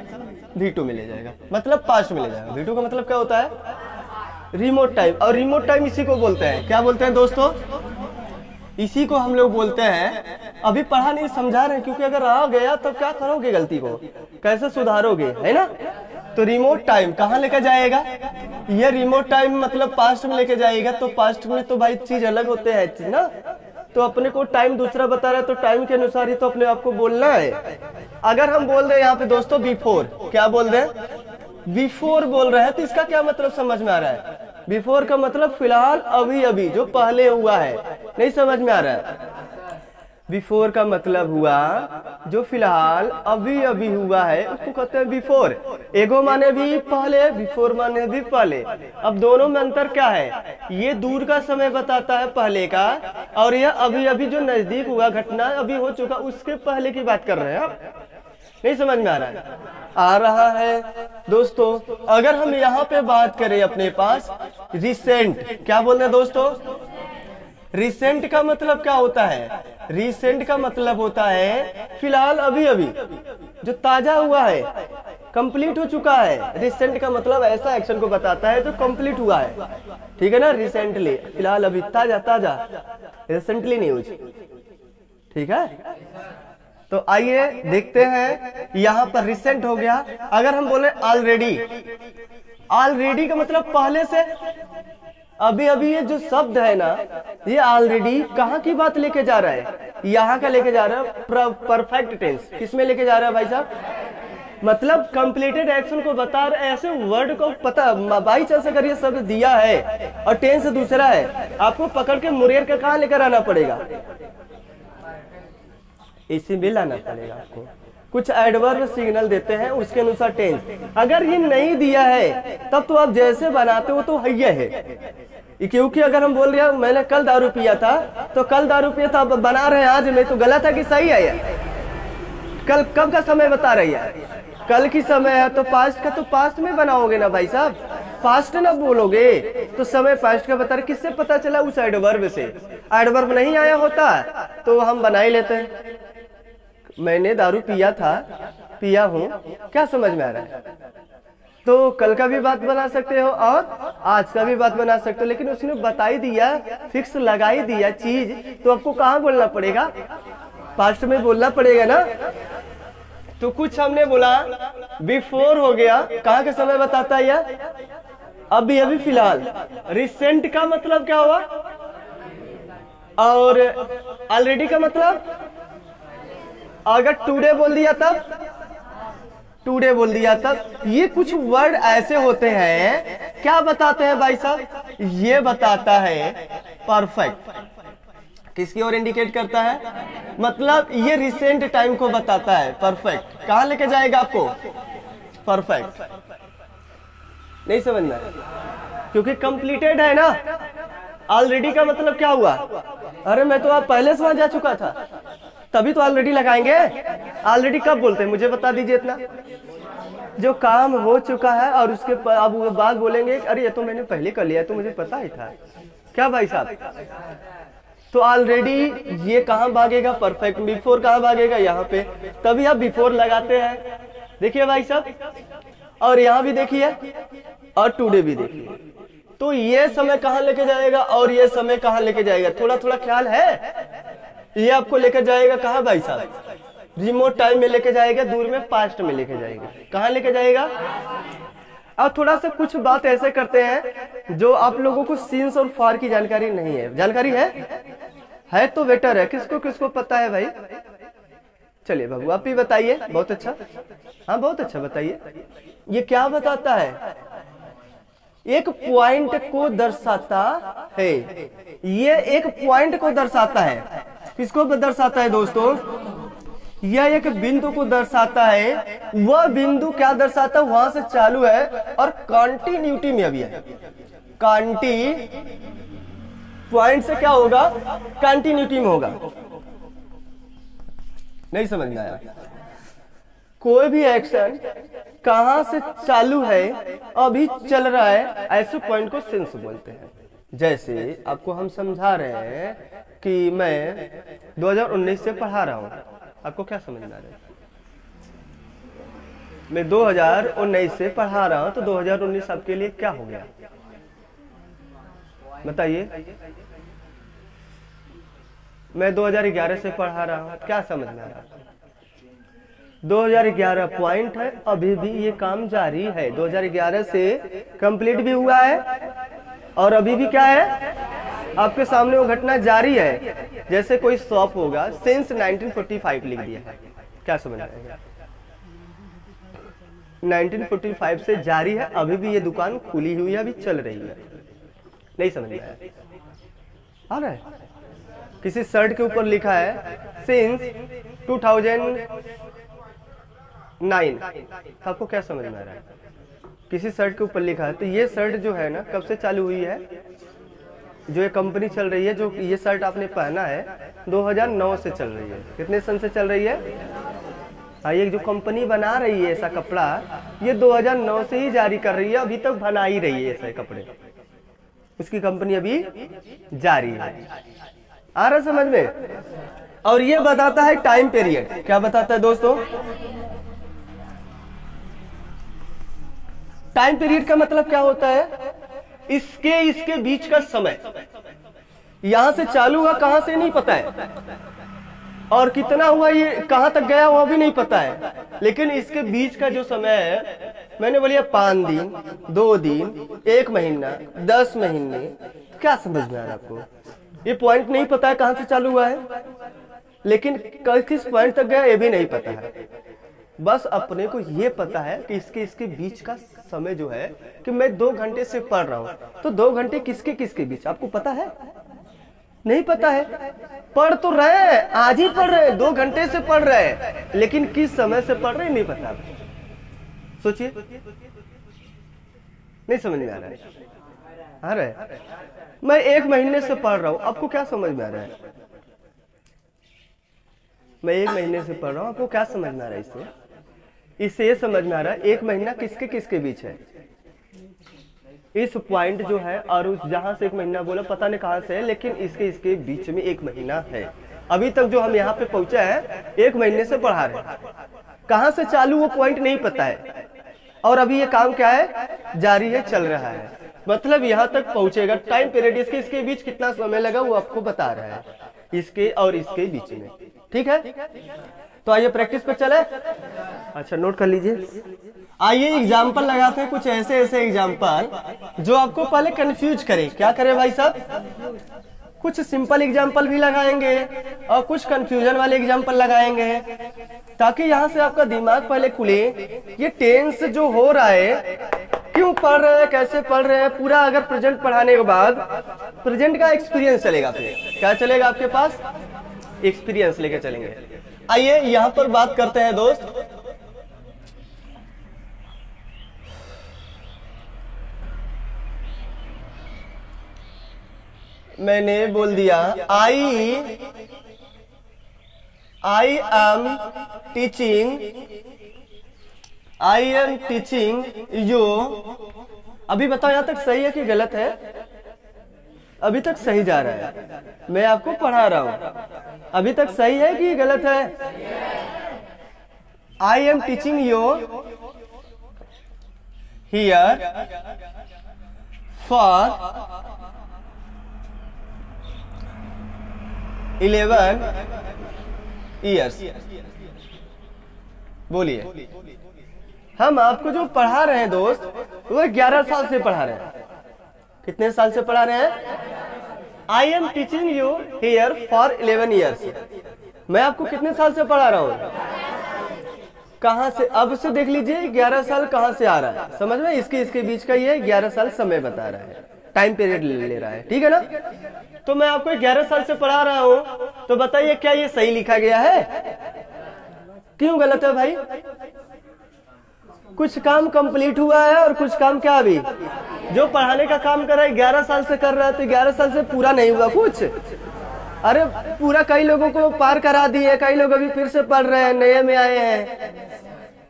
V2 में ले जाएगा, मतलब पास्ट में ले जाएगा। V2 का मतलब क्या होता है? Remote time. और रिमोट टाइम इसी को बोलते हैं, क्या बोलते हैं दोस्तों? इसी को हम लोग बोलते हैं। अभी पढ़ा नहीं, समझा रहे हैं, क्योंकि अगर आ गया तो क्या करोगे? गलती को कैसे सुधारोगे, है ना? तो रिमोट टाइम कहाँ लेकर जाएगा? ये रिमोट टाइम मतलब पास्ट में लेके जाएगा। तो पास्ट में तो भाई चीज अलग होते हैं ना, तो अपने को टाइम दूसरा बता रहा है, तो टाइम के अनुसार ही तो अपने आप को बोलना है। अगर हम बोल रहे हैं यहाँ पे दोस्तों बिफोर, क्या बोल रहे हैं? बिफोर बोल रहे हैं, तो इसका क्या मतलब समझ में आ रहा है? बिफोर का मतलब फिलहाल, अभी अभी, जो पहले हुआ है। नहीं समझ में आ रहा है? बिफोर का मतलब हुआ जो फिलहाल अभी अभी हुआ है, उसको कहते हैं बिफोर। एगो माने भी पहले, बिफोर माने भी पहले। अब दोनों में अंतर क्या है? ये दूर का समय बताता है पहले का, और यह अभी अभी जो नजदीक हुआ, घटना अभी हो चुका, उसके पहले की बात कर रहे हैं आप। नहीं समझ में आ रहा है? आ रहा है दोस्तों। अगर हम यहाँ पे बात करें अपने पास रिसेंट, क्या बोलते हैं दोस्तों? रिसेंट का मतलब क्या होता है? रिसेंट का मतलब होता है फिलहाल, अभी अभी, जो ताजा हुआ है, कंप्लीट हो चुका है। रिसेंट का मतलब ऐसा एक्शन को बताता है जो कंप्लीट हुआ है, ठीक है ना? रिसेंटली, फिलहाल, अभी, ताजा ताजा, रिसेंटली न्यूज, ठीक है? तो आइए देखते हैं, यहां पर रिसेंट हो गया। अगर हम बोले ऑलरेडी, ऑलरेडी का मतलब पहले से। अभी अभी ये जो शब्द है ना, ये ऑलरेडी कहाँ की बात लेके जा रहा है? यहाँ का लेके जा रहा है परफेक्ट टेंस। किसमें लेके जा रहा है भाई साहब? मतलब कंप्लीटेड एक्शन को बता रहे। ऐसे वर्ड को पता, बाई चांस अगर ये शब्द दिया है और टेंस दूसरा है, आपको पकड़ के मुरेर के कहाँ लेकर आना पड़ेगा? इसी में लाना पड़ेगा आपको। कुछ एडवर्ब सिग्नल देते हैं, उसके अनुसार टेंस। अगर ये नहीं दिया है तब तो आप जैसे बनाते हो तो है। क्योंकि अगर हम बोल रहे हैं मैंने कल दारू पिया था, तो कल दारू पिया था, अब बना रहे हैं आज में, तो गलत है कि सही है? कल कब का समय बता रही है? कल की समय है, तो पास्ट का तो पास्ट में बनाओगे ना भाई साहब, पास्ट ना बोलोगे तो समय पास्ट का बता रहे। किससे पता चला? उस एडवर्ब से। एडवर्ब नहीं आया होता तो हम बना ही लेते हैं। मैंने दारू पिया था, पिया हूं, क्या समझ में आ रहा है? तो कल का भी बात बना सकते हो और आज का भी बात बना सकते हो, लेकिन उसने बता ही दिया, फिक्स लगा ही दिया चीज, तो आपको कहाँ बोलना पड़ेगा? पास्ट में बोलना पड़ेगा ना। तो कुछ हमने बोला बिफोर हो गया, कहाँ का समय बताता है यह? अभी अभी, फिलहाल। रिसेंट का मतलब क्या हुआ? और ऑलरेडी का मतलब? अगर टुडे बोल दिया तब, टुडे बोल दिया तब। ये कुछ वर्ड ऐसे होते हैं, क्या बताते हैं भाई साहब? ये बताता है परफेक्ट। किसकी ओर इंडिकेट करता है? मतलब ये रिसेंट टाइम को बताता है। परफेक्ट कहाँ लेके जाएगा आपको? परफेक्ट। नहीं समझना? क्योंकि कंप्लीटेड है ना। ऑलरेडी का मतलब क्या हुआ? अरे मैं तो आप पहले से वहां जा चुका था, तभी तो ऑलरेडी लगाएंगे। ऑलरेडी कब बोलते हैं? मुझे बता दीजिए इतना। जो काम हो चुका है और उसके अब वो बात बोलेंगे, अरे ये तो मैंने पहले कर लिया, तो मुझे पता ही था। क्या भाई साहब? तो ऑलरेडी ये कहाँ भागेगा? परफेक्ट। बिफोर कहाँ भागेगा? यहाँ पे। तभी आप बिफोर लगाते हैं। देखिए भाई साहब, और यहाँ भी देखिए, और टुडे भी देखिए। तो ये समय कहाँ लेके जाएगा और ये समय कहाँ लेके जाएगा? थोड़ा थोड़ा ख्याल है? ये आपको लेकर जाएगा कहाँ भाई साहब? रिमोट टाइम में लेके जाएगा, दूर में पास्ट में लेके जाएगा। कहाँ लेके जाएगा? अब थोड़ा सा कुछ बात ऐसे करते हैं जो आप लोगों को सीन्स और फार की जानकारी नहीं है। जानकारी है तो बेटर है। किसको किसको पता है भाई? चलिए बाबू आप ही बताइए। बहुत अच्छा, हाँ बहुत अच्छा बताइए। ये क्या बताता है? एक पॉइंट को दर्शाता है। ये एक पॉइंट को दर्शाता है। किसको दर्शाता है दोस्तों? यह एक बिंदु को दर्शाता है। वह बिंदु क्या दर्शाता है? वहां से चालू है और कंटिन्यूटी में अभी है। कंटी पॉइंट से क्या होगा? कंटिन्यूटी में होगा। नहीं समझ में आया? कोई भी एक्शन कहां से चालू है, अभी चल रहा है, ऐसे पॉइंट को सेंस बोलते हैं। जैसे आपको हम समझा रहे हैं कि मैं 2019 से पढ़ा रहा हूं, आपको क्या समझ में आ रहा है? मैं 2019 से पढ़ा रहा हूं, तो 2019 आपके लिए क्या हो गया बताइए? मैं 2011 से पढ़ा रहा हूं, क्या समझ में आ रहा है? 2011 पॉइंट है, अभी भी ये काम जारी है। 2011 से कंप्लीट भी हुआ है और अभी भी क्या है? आपके सामने वो घटना जारी है। जैसे कोई शॉप होगा, सिंस 1945 लिख दिया है, क्या समझ आएगा? 1945 से जारी है, अभी भी ये दुकान खुली हुई है, अभी चल रही है। नहीं समझ में आया? आ रहा है? किसी शर्ट के ऊपर लिखा है सिंस 2009, आपको क्या समझ में आ रहा है? किसी शर्ट के ऊपर लिखा है, तो ये शर्ट जो है ना कब से चालू हुई है? जो ये कंपनी चल रही है, जो ये शर्ट आपने पहना है 2009 से चल रही है। कितने सन से चल रही है? हाँ, ये जो कंपनी बना रही है ऐसा कपड़ा, ये 2009 से ही जारी कर रही है, अभी तक बना ही रही है ऐसे कपड़े, उसकी कंपनी अभी जारी है। आ रहा समझ में? और ये बताता है टाइम पीरियड। क्या बताता है दोस्तों? टाइम पीरियड का मतलब क्या होता है? इसके बीच का समय। यहां से चालू हुआ, कहां से नहीं पता है, और कितना हुआ, ये कहां तक गया वह भी नहीं पता है। लेकिन इसके बीच का जो समय है, मैंने बोलिए 5 दिन, 2 दिन, 1 महीना, 10 महीने, क्या समझ में आ रहा है आपको? ये पॉइंट नहीं पता है कहां से चालू हुआ है, लेकिन किस पॉइंट तक गया ये भी नहीं पता है। बस अपने को ये पता है कि इसके बीच का समय जो है, कि मैं 2 घंटे से पढ़ रहा हूं, तो 2 घंटे किसके बीच, आपको पता है? नहीं पता है। पढ़ तो रहे हैं, आज ही पढ़ रहे हैं, 2 घंटे से पढ़ रहे हैं, लेकिन किस समय से पढ़ रहे हैं नहीं पता। सोचिए, नहीं समझ में आ रहा है? आ रहा है? मैं 1 महीने से पढ़ रहा हूं, आपको क्या समझ में आ रहा है? मैं 1 महीने से पढ़ रहा हूं, आपको क्या समझ में आ रहा है? इससे ये समझ में आ रहा है 1 महीना किसके बीच है। इस पॉइंट जो है और उस जहां से 1 महीना बोला, पता नहीं कहां से है, लेकिन इसके बीच में 1 महीना है। अभी तक जो हम यहाँ पे पहुंचे हैं 1 महीने से पढ़ा रहे हैं, कहां से चालू वो पॉइंट नहीं पता है, और अभी ये काम क्या है, जारी है, चल रहा है। मतलब यहाँ तक पहुंचेगा, टाइम पीरियड इसके बीच कितना समय लगा वो आपको बता रहा है, इसके और इसके बीच में। ठीक है, तो आइए प्रैक्टिस पे चले। अच्छा, नोट कर लीजिए। आइए एग्जाम्पल लगाते हैं, कुछ ऐसे एग्जाम्पल जो आपको पहले कंफ्यूज करे। क्या करे भाई साहब? कुछ सिंपल एग्जाम्पल भी लगाएंगे और कुछ कंफ्यूजन वाले एग्जाम्पल लगाएंगे, ताकि यहाँ से आपका दिमाग पहले खुले। ये टेंस जो हो रहा है, क्यों पढ़ रहे हैं, कैसे पढ़ रहे हैं, पूरा अगर प्रेजेंट पढ़ाने के बाद प्रेजेंट का एक्सपीरियंस चलेगा। फिर क्या चलेगा आपके पास? एक्सपीरियंस लेके चलेंगे। आइए यहाँ पर बात करते हैं दोस्त। मैंने बोल दिया आई एम टीचिंग यू। अभी बताओ यहां तक सही है कि गलत है? अभी तक सही जा रहा है, मैं आपको पढ़ा रहा हूं। अभी तक सही है कि गलत है? I am teaching you here for 11 years। बोलिए, हम आपको जो पढ़ा रहे हैं दोस्त, वो 11 साल से पढ़ा रहे हैं। कितने साल से पढ़ा रहे हैं? I am teaching you here for 11 years। मैं आपको कितने साल से पढ़ा रहा हूं? कहां से? अब से देख लीजिए 11 साल कहां से आ रहा है, समझ में? इसके बीच का ये 11 साल समय बता रहा है, टाइम पीरियड ले रहा है। ठीक है ना? तो मैं आपको 11 साल से पढ़ा रहा हूं, तो बताइए क्या ये सही लिखा गया है? क्यों गलत है भाई? कुछ काम कंप्लीट हुआ है और कुछ काम क्या, अभी जो पढ़ाने का काम कर रहा है 11 साल से कर रहा है, तो 11 साल से पूरा नहीं हुआ कुछ। अरे पूरा कई लोगों को पार करा दिए, कई लोग अभी फिर से पढ़ रहे हैं, नए में आए हैं।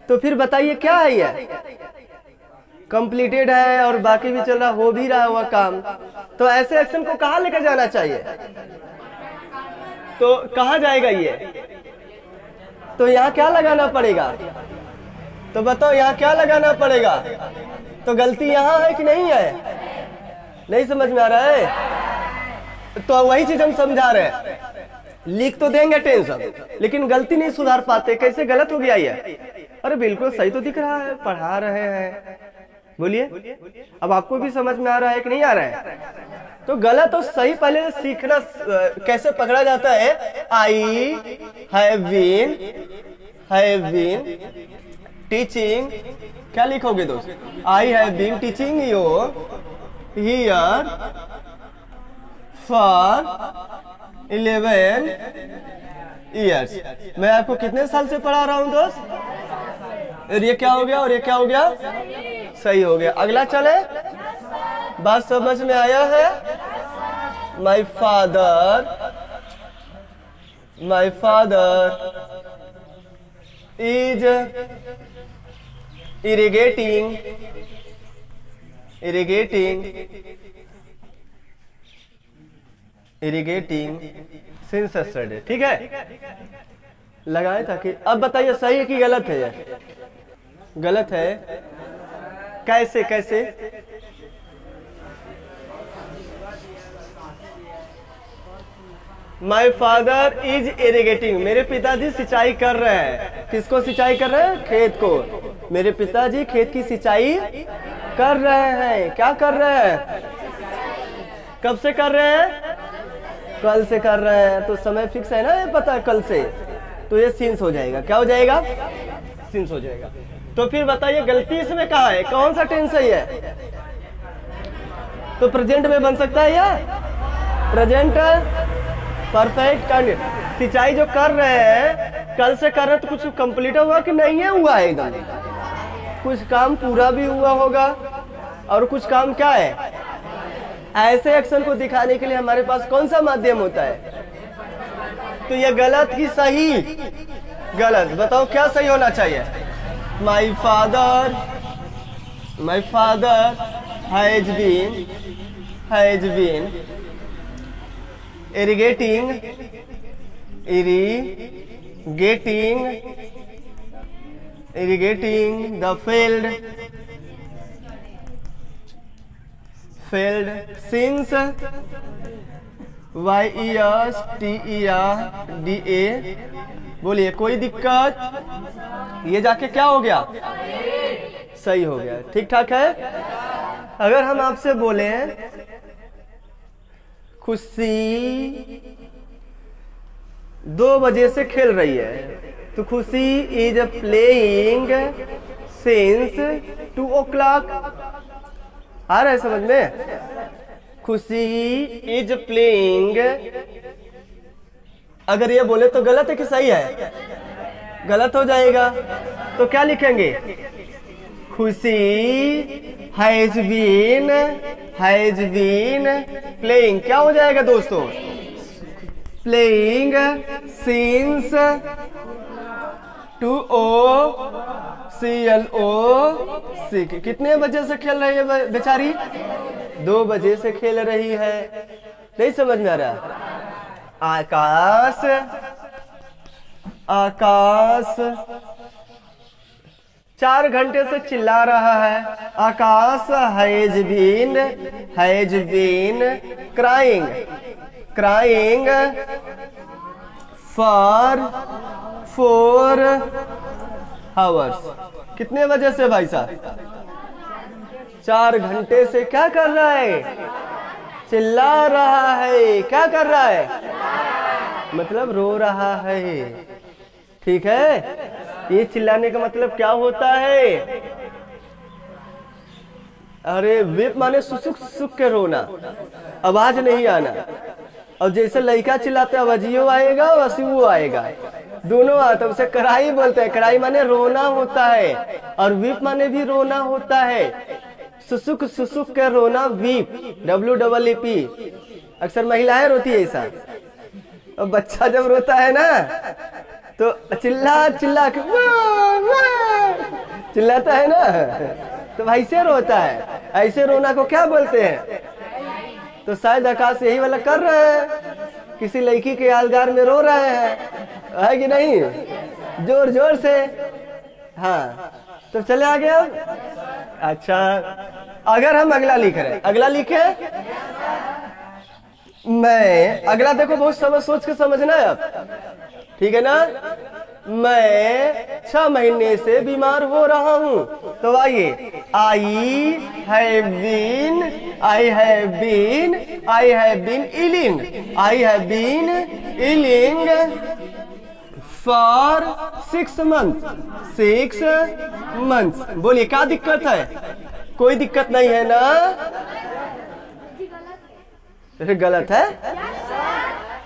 तो फिर बताइए क्या है? ये कंप्लीटेड है और बाकी भी चल रहा, हो भी रहा हुआ काम। तो ऐसे एक्शन को कहाँ लेकर जाना चाहिए? तो कहाँ जाएगा ये? तो यहाँ क्या लगाना पड़ेगा? तो बताओ यहाँ क्या लगाना पड़ेगा? तो गलती यहाँ है कि नहीं है? नहीं समझ में आ रहा है? तो वही चीज हम समझा रहे हैं। लिख तो देंगे टेंशन, लेकिन गलती नहीं सुधार पाते। कैसे गलत हो गया ये? अरे बिल्कुल सही तो दिख रहा है, पढ़ा रहे हैं। बोलिए, अब आपको भी समझ में आ रहा है कि नहीं आ रहा है? तो गलत और सही पहले सीखना कैसे पकड़ा जाता है। आई हैव बीन टीचिंग, क्या लिखोगे दोस्त? I have been teaching you here for 11 years. मैं आपको कितने साल से पढ़ा रहा हूं दोस्त? और ये क्या हो गया और ये क्या हो गया? सही हो गया। अगला चले, बात समझ में आया है? My father is irrigating since yesterday. ठीक है, लगाए ताकि। अब बताइए सही है कि गलत है? ये गलत है। कैसे कैसे? माई फादर इज इरिगेटिंग, मेरे पिताजी सिंचाई कर रहे हैं। किसको सिंचाई कर रहे हैं? खेत को। मेरे पिताजी खेत की सिंचाई कर रहे हैं। क्या कर रहे हैं? कब से कर रहे हैं? कल से कर रहे हैं। तो समय फिक्स है ना, ये पता है कल से, तो ये सिंस हो जाएगा। क्या हो जाएगा? सिंस हो जाएगा। तो फिर बताइए गलती इसमें कहाँ है? कौन सा टेंस है ये? तो प्रेजेंट में बन सकता है या प्रेजेंट परफेक्ट कंटिन्यूअस। सिंचाई जो कर रहे हैं, कल से कर रहे हैं, तो कुछ कंप्लीट हुआ कि नहीं है? हुआ है एकदम। कुछ काम पूरा भी हुआ होगा और कुछ काम क्या है? ऐसे एक्शन को दिखाने के लिए हमारे पास कौन सा माध्यम होता है? तो ये गलत कि सही? गलत। बताओ क्या सही होना चाहिए? My father has been irrigating the field since YESTERDA। बोलिए कोई दिक्कत? ये जाके क्या हो गया? सही हो गया। ठीक ठाक है। अगर हम आपसे बोले खुशी 2 बजे से खेल रही है, तो खुशी इज प्लेइंग सिंस 2 o'clock। आ रहा है समझ में? खुशी इज प्लेइंग। अगर ये बोले तो गलत है कि सही है? गलत हो जाएगा। तो क्या लिखेंगे? खुशी हैज बीन प्लेइंग। क्या हो जाएगा दोस्तों? Playing since 2 o'clock। कितने बजे से खेल रही है बेचारी? 2 बजे से खेल रही है। नहीं समझ में आ रहा? आकाश 4 घंटे से चिल्ला रहा है। Akash has been crying for 4 hours। कितने बजे से भाई साहब? 4 घंटे से क्या कर रहा है? चिल्ला रहा है। क्या कर रहा है? मतलब रो रहा है। ठीक है। ये चिल्लाने का मतलब क्या होता है? अरे विप माने सुसुक सुसुक के रोना, आवाज नहीं आना। और जैसे लड़का चिल्लाते आवाजियो आएगा वसीवो आएगा, दोनों आता है। उसे कढ़ाई बोलते हैं। कढ़ाई माने रोना होता है, और विप माने भी रोना होता है। सुसुक सुसुक के रोना वीप, WEEP। अक्सर महिलाएं रोती है ऐसा। और बच्चा जब रोता है ना, तो चिल्ला के चिल्लाता है ना, तो ऐसे रोता है। ऐसे रोना को क्या बोलते हैं? तो शायद आकाश यही वाला कर रहे हैं, किसी लड़की के यादगार में रो रहे हैं, है कि नहीं? जोर जोर से। हाँ, तो चले आगे अब। अच्छा, अगर हम अगला लिख रहे हैं, अगला लिखे मैं। अगला देखो, बहुत सोच के समझना है अब, ठीक है ना? मैं 6 महीने से बीमार हो रहा हूँ। तो आइए, I have been illing for 6 months। बोलिए क्या दिक्कत है? कोई दिक्कत नहीं है ना? फिर गलत है।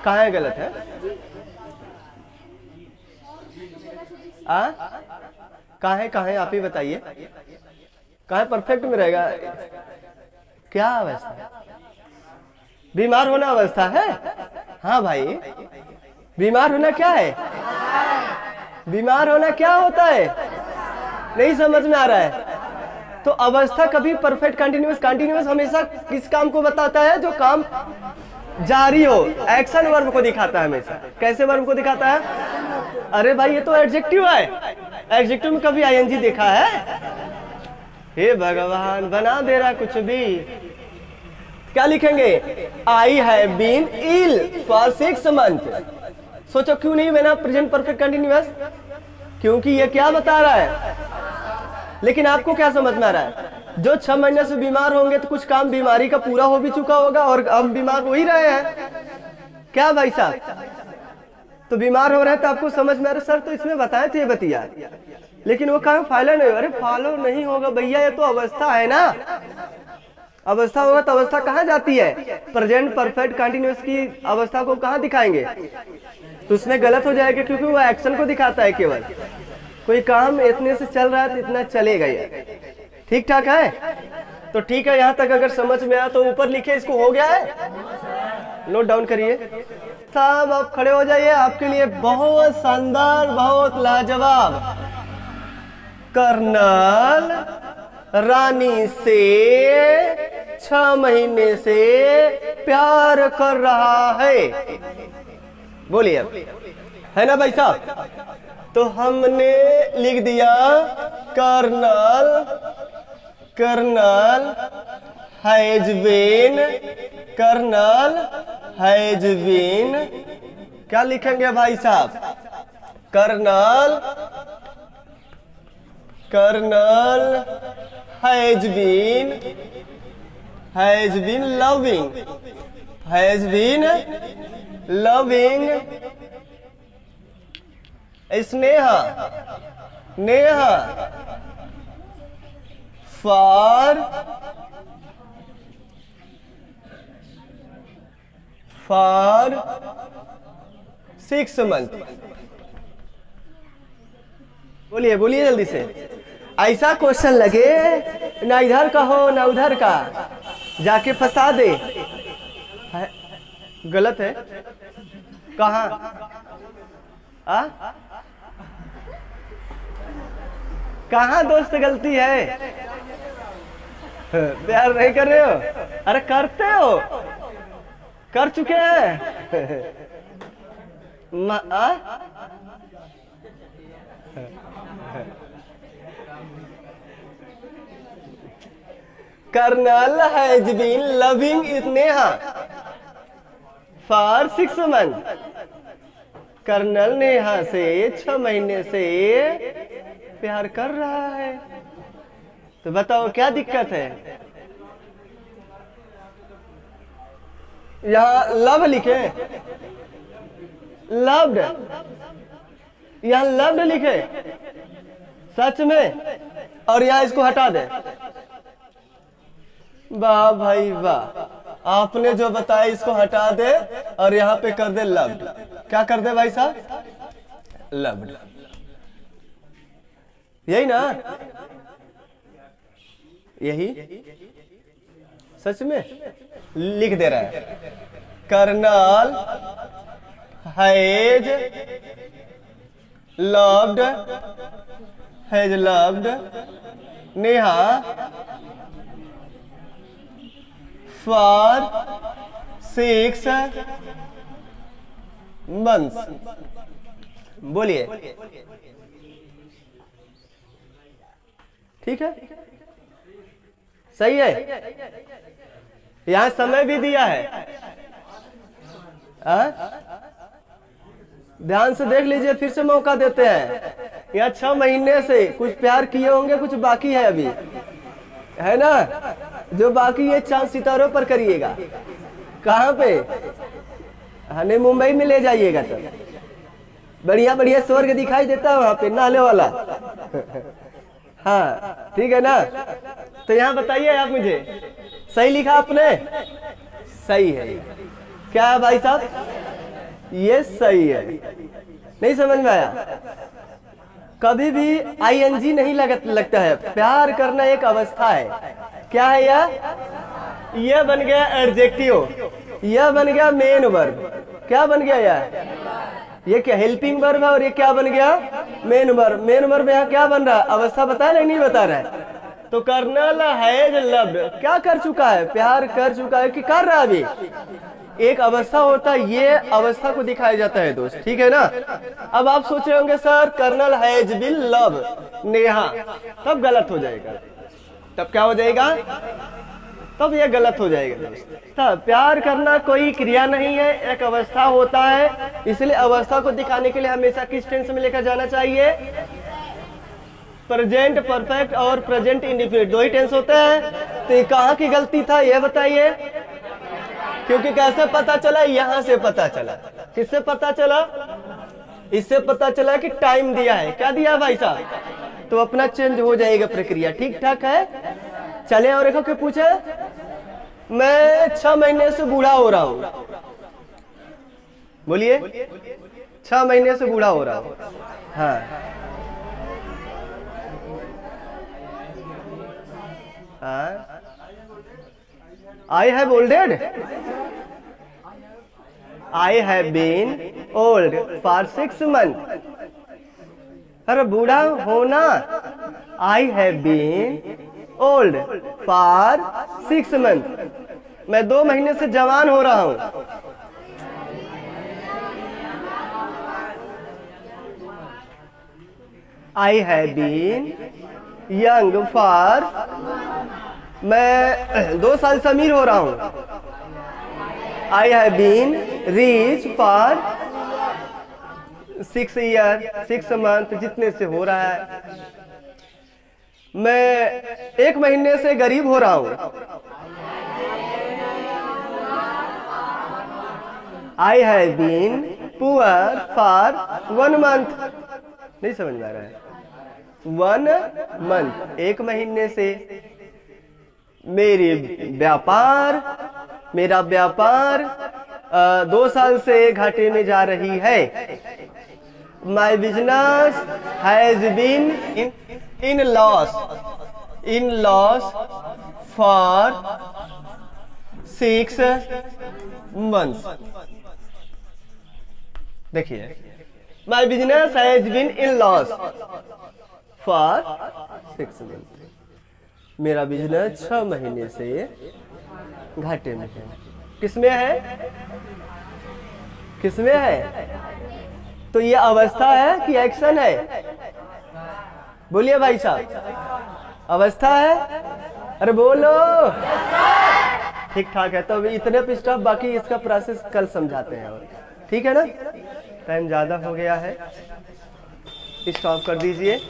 कहाँ है गलत है? कहाँ है आप ही बताइए। कहाँ परफेक्ट में रहेगा? क्या अवस्था? बीमार होना अवस्था है? हाँ भाई, बीमार होना क्या है? बीमार होना क्या होता है? नहीं समझ में आ रहा है। तो अवस्था कभी परफेक्ट कंटिन्यूअस हमेशा किस काम को बताता है? जो काम जारी हो, एक्शन वर्ब को दिखाता है हमेशा। कैसे वर्ब को दिखाता है? अरे भाई ये तो एडजेक्टिव है, एडजेक्टिव में कभी आईएनजी देखा है? हे भगवान, बना दे रहा कुछ भी। क्या लिखेंगे? I have been ill for 6 months। सोचो क्यों नहीं बना प्रेजेंट परफेक्ट कंटिन्यूअस? क्योंकि ये क्या बता रहा है। लेकिन आपको क्या समझ में आ रहा है? जो 6 महीने से बीमार होंगे तो कुछ काम बीमारी का पूरा हो भी चुका होगा और हम बीमार हो ही रहे हैं। क्या भाई साहब? तो बीमार हो रहे हैं तो आपको समझ में आ रहा है? सर तो इसमें बताए थे बतिया, लेकिन वो कहा फॉलो नहीं। अरे फॉलो नहीं होगा भैया, ये तो अवस्था है ना। अवस्था होगा तो अवस्था कहाँ जाती है? प्रेजेंट परफेक्ट कंटिन्यूअस की अवस्था को कहाँ दिखाएंगे? तो उसमें गलत हो जाएगा, क्योंकि वो एक्शन को दिखाता है केवल। कोई काम इतने से चल रहा है तो इतना चलेगा। ये ठीक ठाक है? तो ठीक है, यहाँ तक अगर समझ में आया तो ऊपर लिखे इसको हो गया है, नोट डाउन करिए। साहब आप खड़े हो जाइए, आपके लिए बहुत शानदार, बहुत लाजवाब। कर्नल रानी से 6 महीने से प्यार कर रहा है। बोलिए अब, है ना भाई साहब? तो हमने लिख दिया कर्नल हैज बीन। क्या लिखेंगे भाई साहब? Colonel has been loving Neha for 6 months। बोलिए बोलिए जल्दी से। ऐसा क्वेश्चन लगे ना इधर का हो ना उधर का, जाके फंसा दे। है? गलत है? कहाँ? कहाँ दोस्त गलती है? प्यार नहीं कर रहे हो? अरे करते हो, कर चुके हैं। Colonel has been loving Neha for 6 months। Colonel Neha से 6 महीने से प्यार कर रहा है। तो बताओ क्या दिक्कत है? यहाँ लव लिखे, लव्ड, यहाँ लव्ड लिखे सच में, और यहाँ इसको हटा दे। वाह भाई वाह, आपने जो बताया इसको हटा दे और यहाँ पे कर दे लव्ड। क्या कर दे भाई साहब? लव्ड। यही ना? यही सच में लिख दे रहा है। Colonel has loved Neha for 6 months। बोलिए। ठीक है, सही है। यहाँ समय भी दिया है, ध्यान से देख लीजिए, फिर से मौका देते हैं। यहाँ 6 महीने से कुछ प्यार किए होंगे, कुछ बाकी है अभी, है ना? जो बाकी है चांद सितारों पर करिएगा। कहाँ पे? हमें मुंबई में ले जाइएगा तो बढ़िया बढ़िया स्वर्ग दिखाई देता है वहां पे, नहाने वाला। हाँ ठीक है ना? तो यहाँ बताइए आप मुझे, सही लिखा आपने? सही है। क्या है भाई साहब? ये सही है। नहीं समझ में आया? कभी भी आईएनजी नहीं लगता है। प्यार करना एक अवस्था है। क्या है यह बन गया एडजेक्टिव, यह बन गया मेन वर्ब। क्या बन गया ये क्या हेल्पिंग वर्ब है, और ये क्या बन गया मेन वर्ब। मेन वर्ब यहाँ क्या बन रहा है? अवस्था बता रहा है नहीं बता रहा है? तो कर्नल हैज लव्ड, क्या कर चुका है? प्यार कर चुका है कि कर रहा है अभी? एक अवस्था होता है, ये अवस्था को दिखाया जाता है दोस्त, ठीक है ना। अब आप सोच रहे होंगे sir colonel has been love Neha, तब गलत हो जाएगा। तब क्या हो जाएगा? तब ये गलत हो जाएगा दोस्त। प्यार करना कोई क्रिया नहीं है, एक अवस्था होता है। इसलिए अवस्था को दिखाने के लिए हमेशा किस टेंस में लेकर जाना चाहिए? प्रेजेंट परफेक्ट और प्रेजेंट इंडेफिनिट, दो ही टेंस होते हैं। तो ये कहाँ की गलती था ये बताइए? क्योंकि कैसे पता चला? यहां से पता चला। किससे पता चला? इससे पता चला कि टाइम दिया है। क्या दिया भाई साहब? तो अपना चेंज हो जाएगा प्रक्रिया। ठीक ठाक है। चले और एक पूछे, मैं 6 महीने से बूढ़ा हो रहा हूं। बोलिए, 6 महीने से बूढ़ा हो रहा हूं। हाँ I have olded. I have been old for 6 months. अरे बूढ़ा होना, I have been old for 6 months. मैं 2 महीने से जवान हो रहा हूं। I have been young for, मैं 2 साल से अमीर हो रहा हूं। I have been rich for 6 years, 6 months, जितने से हो रहा है। मैं 1 महीने से गरीब हो रहा हूं। I have been poor for 1 month. नहीं समझ में आ रहा है? 1 month, 1 महीने से। मेरा व्यापार 2 साल से घाटे में जा रही है। My business has been in loss for 6 months. देखिए, My business has been in loss for 6 months. मेरा बिजनेस 6 महीने से घाटे में है। किसमें है? किसमें है? तो ये अवस्था है कि एक्शन है? बोलिए भाई साहब, अवस्था है? अरे बोलो। ठीक ठाक है। तो इतने पे स्टॉप, बाकी इसका प्रोसेस कल समझाते हैं। और ठीक है ना, टाइम ज्यादा हो गया है, स्टॉप कर दीजिए।